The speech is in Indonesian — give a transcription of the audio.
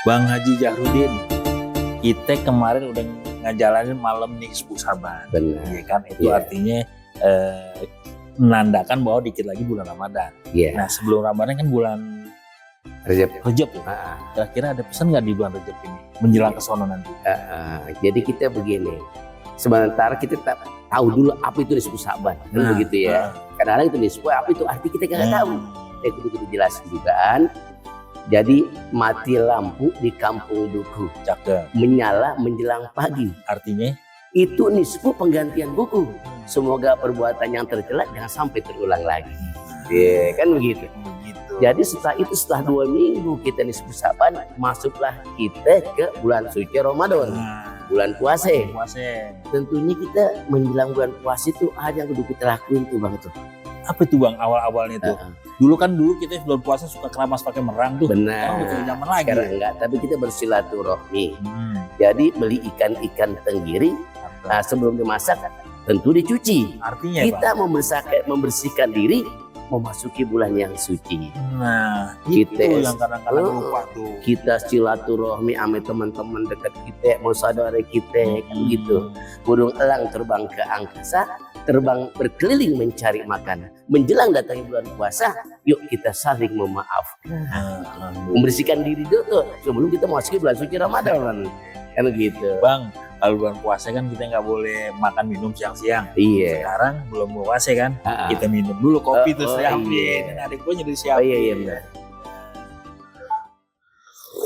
Bang Haji Jahrudin, kita kemarin udah ngejalanin malam Nisfu Saban. Benar. Ya kan, itu Iya. artinya menandakan bahwa dikit lagi bulan Ramadan. Iya. Nah, sebelum Ramadan kan bulan Rejab. Rejab ya. Ah, Kira-kira ada pesan nggak di bulan Rejab ini menjelang ke sono nanti? Jadi kita begini, sementara kita tahu dulu apa itu nisfu Saban, kan begitu ya. Kadang-kadang itu nisfu apa itu arti kita nggak tahu. Kita kudu jelasin juga kan. Jadi mati lampu di kampung duku, Cakep. menyala menjelang pagi. Artinya Itu nisfu penggantian buku. Semoga perbuatan yang tercela jangan sampai terulang lagi. Ya, kan begitu. begitu. Jadi setelah 2 minggu kita nisfu Saban, masuklah kita ke bulan suci Ramadan, bulan puasa. Puasa. Tentunya kita menjelang bulan puasa itu ada yang kudu kita lakuin tuh bang tuh. Apa itu Bang awal-awalnya tuh? Dulu kita sebelum puasa suka keramas pakai merang tuh. Sekarang udah Benar. zaman lagi. Sekarang enggak, tapi kita bersilaturahmi. Hmm. Jadi beli ikan tenggiri, nah sebelum dimasak tentu dicuci. Artinya Kita membersihkan diri, memasuki bulan yang suci. Nah, Kita itu yang kadang-kadang lupa tuh. Kita silaturahmi sama teman-teman dekat kita, mau saudara kita, kan gitu. Burung elang terbang ke angkasa, terbang berkeliling mencari makan. Menjelang datangnya bulan puasa, yuk kita saling memaafkan, membersihkan diri dulu sebelum kita memasuki bulan suci Ramadan. Kan gitu. Bang, kalau bulan puasa kan kita nggak boleh makan minum siang-siang. Iya. Sekarang belum puasa kan, Ah, ah. kita minum dulu kopi tuh Oh, siapin. iya. Dan adik gue jadi Oh siapin. iya benar.